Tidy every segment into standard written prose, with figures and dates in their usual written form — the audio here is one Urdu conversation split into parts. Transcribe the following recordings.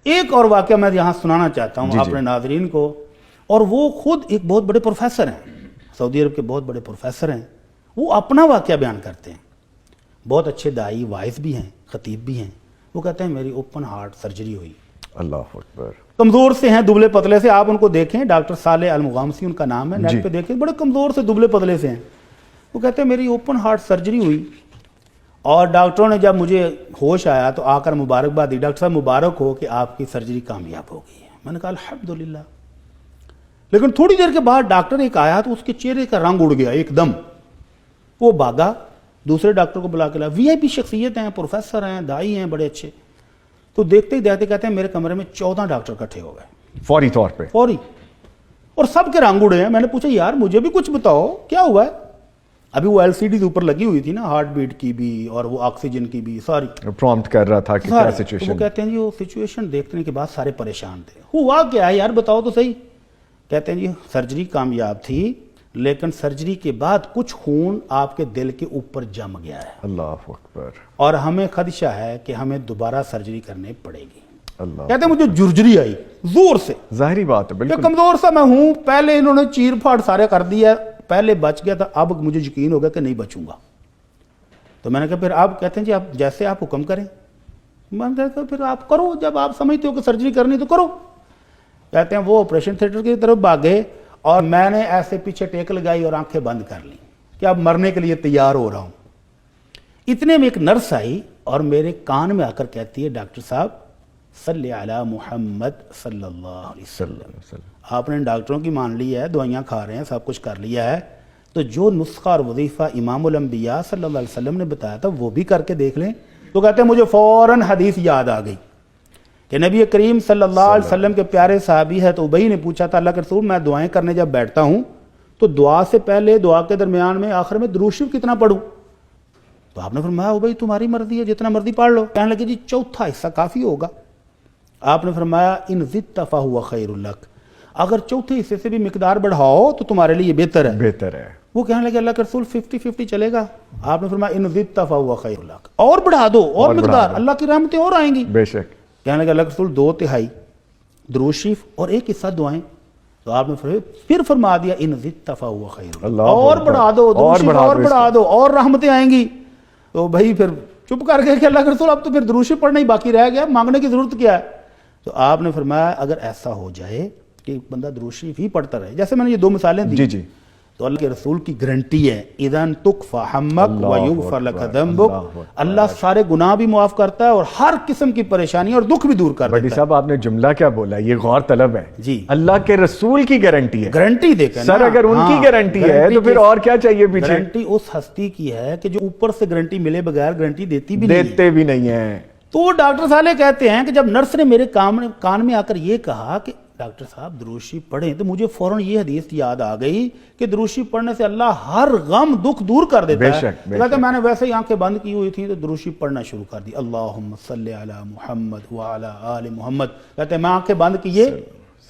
ایک اور واقعہ میں یہاں سنانا چاہتا ہوں اپنے ناظرین کو، اور وہ خود ایک بہت بڑے پروفیسر ہیں، سعودی عرب کے بہت بڑے پروفیسر ہیں. وہ اپنا واقعہ بیان کرتے ہیں. بہت اچھے داعی وائز بھی ہیں، خطیب بھی ہیں. وہ کہتے ہیں میری اوپن ہارٹ سرجری ہوئی. اللہ اکبر. کمزور سے ہیں، دبلے پتلے سے. آپ ان کو دیکھیں، ڈاکٹر صالح المغامسی ان کا نام ہے، نیٹ پہ دیکھیں، بڑے کمزور سے دبلے پتلے سے ہیں. وہ کہتے ہیں میری اوپن ہارٹ سرجری ہوئی، اور ڈاکٹروں نے جب مجھے ہوش آیا تو آ کر مبارکباد دی، ڈاکٹر صاحب مبارک ہو کہ آپ کی سرجری کامیاب ہو گئی ہے. میں نے کہا الحمدللہ. لیکن تھوڑی دیر کے بعد ڈاکٹر ایک آیا تو اس کے چہرے کا رنگ اڑ گیا ایک دم. وہ بھاگا، دوسرے ڈاکٹر کو بلا کے لایا. وی آئی پی شخصیت ہیں، پروفیسر ہیں، داعی ہیں بڑے اچھے. تو دیکھتے ہی دیکھتے کہتے ہیں میرے کمرے میں 14 ڈاکٹر اکٹھے ہو گئے فوری طور پہ، فوری، اور سب کے رنگ اڑے ہیں. میں نے پوچھا یار مجھے بھی کچھ بتاؤ کیا ہوا ہے. ابھی وہ ایل سی ڈیز اوپر لگی ہوئی تھی نا، ہارٹ بیٹ کی بھی اور وہ آکسیجن کی بھی، ساری پرومپٹ کر رہا تھا کہ کیا وہ سچویشن. کہتے ہیں جی وہ سچویشن دیکھنے کے بعد سارے پریشان تھے. ہوا کیا ہے یار بتاؤ تو صحیح. کہتے ہیں جی سرجری کامیاب تھی، لیکن سرجری کے بعد کچھ خون آپ کے دل کے اوپر جم گیا ہے. اللہ اکبر. اور ہمیں خدشہ ہے کہ ہمیں دوبارہ سرجری کرنے پڑے گی. اللہ. کہتے ہیں مجھے جرجری آئی زور سے. ظاہری بات ہے، کہ بالکل. کمزور سا میں ہوں، پہلے انہوں نے چیر پھاڑ سارے کر دیا، پہلے بچ گیا تھا، اب مجھے یقین ہو گیا کہ نہیں بچوں گا. تو میں نے کہا پھر آپ کہتے ہیں جی آپ جیسے آپ حکم کریں. میں نے کہا پھر آپ کرو، جب آپ سمجھتے ہو کہ سرجری کرنی تو کرو. کہتے ہیں وہ آپریشن تھیٹر کی طرف بھاگے، اور میں نے ایسے پیچھے ٹیک لگائی اور آنکھیں بند کر لیں کہ اب مرنے کے لیے تیار ہو رہا ہوں. اتنے میں ایک نرس آئی اور میرے کان میں آ کر کہتی ہے ڈاکٹر صاحب صلی علی محمد صلی اللہ علیہ وسلم. آپ نے ڈاکٹروں کی مان لی ہے، دوائیاں کھا رہے ہیں، سب کچھ کر لیا ہے، تو جو نسخہ اور وظیفہ امام الانبیاء صلی اللہ علیہ وسلم نے بتایا تھا وہ بھی کر کے دیکھ لیں. تو کہتے ہیں مجھے فوراً حدیث یاد آ گئی کہ نبی کریم صلی اللہ علیہ وسلم کے پیارے صحابی ہے تو ابئی نے پوچھا تھا اللہ کے رسول میں دعائیں کرنے جب بیٹھتا ہوں تو دعا سے پہلے، دعا کے درمیان میں، آخر میں درود شریف کتنا پڑھوں؟ تو آپ نے فرمایا ابئی تمہاری مرضی ہے، جتنا مرضی پڑھ لو. کہنے لگے جی چوتھا حصہ کافی ہوگا. آپ نے فرمایا ان زدت فہو خیر لک، اگر چوتھے حصے سے بھی مقدار بڑھاؤ تو تمہارے لیے بہتر ہے. بہتر ہے. وہ کہنے لگے اللہ کے رسول 50-50 چلے گا. آپ نے فرمایا ان زدت فہو خیر لک، اور بڑھا دو اور مقدار، اللہ کی رحمتیں اور آئیں گی. بے شک. کہنے لگے اللہ کے رسول 2/3 درود شریف اور 1 حصہ دعائیں. تو آپ نے پھر فرما دیا ان زدت فہو خیر لک، اور بڑھا دو درود شریف اور بڑھا دو اور رحمتیں آئیں گی. تو بھائی پھر چپ کر گئے کہ اللہ کے رسول اب تو پھر درود شریف پڑھنا ہی باقی رہ گیا، مانگنے کی ضرورت کیا ہے. تو آپ نے فرمایا اگر ایسا ہو جائے کہ بندہ درود شریف ہی پڑھتا رہے، جیسے میں نے یہ 2 مثالیں دی، جی تو اللہ کے رسول کی گارنٹی ہے اذن تکفی ہمک ویغفر لک ذنبک، اللہ سارے گناہ بھی معاف کرتا ہے اور ہر قسم کی پریشانی اور دکھ بھی دور کر دیتا ہے. بڑی صاحب آپ نے جملہ کیا بولا، یہ غور طلب ہے. جی اللہ کے رسول کی گارنٹی ہے. گارنٹی دے کر سر اگر ان کی گارنٹی ہے تو پھر اور کیا چاہیے پیچھے. گارنٹی اس ہستی کی ہے کہ جو اوپر سے گارنٹی ملے بغیر گارنٹی دیتی بھی نہیں ہے. تو ڈاکٹر صالح کہتے ہیں کہ جب نرس نے میرے کان میں آ کر یہ کہا کہ ڈاکٹر صاحب درود شریف پڑھیں، تو مجھے فوراً یہ حدیث یاد آ گئی کہ درود شریف پڑھنے سے اللہ ہر غم دکھ دور کر دیتا ہے. کہتے ہیں میں نے ویسے ہی آنکھیں بند کی ہوئی تھی تو درود شریف پڑھنا شروع کر دی، اللہم صلی علی محمد وعلی آل محمد. کہتے ہیں میں آنکھیں بند کیے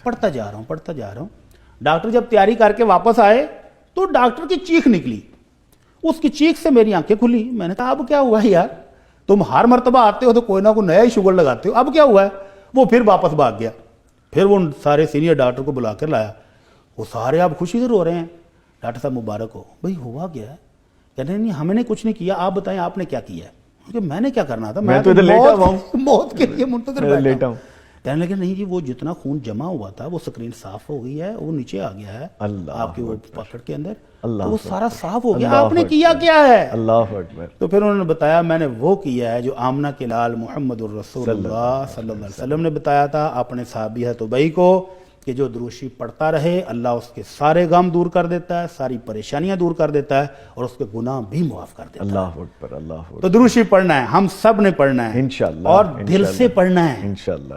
پڑھتا جا رہا ہوں. ڈاکٹر جب تیاری کر کے واپس آئے تو ڈاکٹر کی چیخ نکلی. اس کی چیخ سے میری آنکھیں کھلی. میں نے کہا اب کیا ہوا ہے یار، تم ہر مرتبہ آتے ہو تو کوئی نہ کوئی نیا ہی شوگر لگاتے ہو، اب کیا ہوا ہے؟ وہ پھر واپس بھاگ گیا. پھر وہ سارے سینئر ڈاکٹر کو بلا کر لایا. وہ سارے اب خوشی سے رو رہے ہیں. ڈاکٹر صاحب مبارک ہو. بھئی ہوا گیا ہے؟ کہتے ہیں نہیں ہم نے کچھ نہیں کیا، آپ بتائیں آپ نے کیا کیا ہے؟ کہ میں نے کیا کرنا تھا، میں تو موت کے لیے منتظر بیٹھا ہوں. کہنے لگے نہیں جی وہ جتنا خون جمع ہوا تھا وہ سکرین صاف ہو گئی ہے، وہ نیچے آ گیا ہے آپ کے وہ پاکٹ کے اندر، تو وہ سارا صاف ہو گیا. آپ نے کیا کیا ہے؟ اللہ اکبر. تو پھر انہوں نے بتایا میں نے وہ کیا ہے جو آمنہ کے لال محمد الرسول اللہ صلی اللہ علیہ وسلم نے بتایا تھا اپنے صحابی ہے ابئی کو کہ جو درود شریف پڑھتا رہے اللہ اس کے سارے غم دور کر دیتا ہے، ساری پریشانیاں دور کر دیتا ہے اور اس کے گناہ بھی معاف کر دیتا ہے. اللہ اکبر. اللہ اکبر. تو درود شریف پڑھنا ہے، ہم سب نے پڑھنا ہے انشاءاللہ، اور دل سے پڑھنا ہے انشاءاللہ.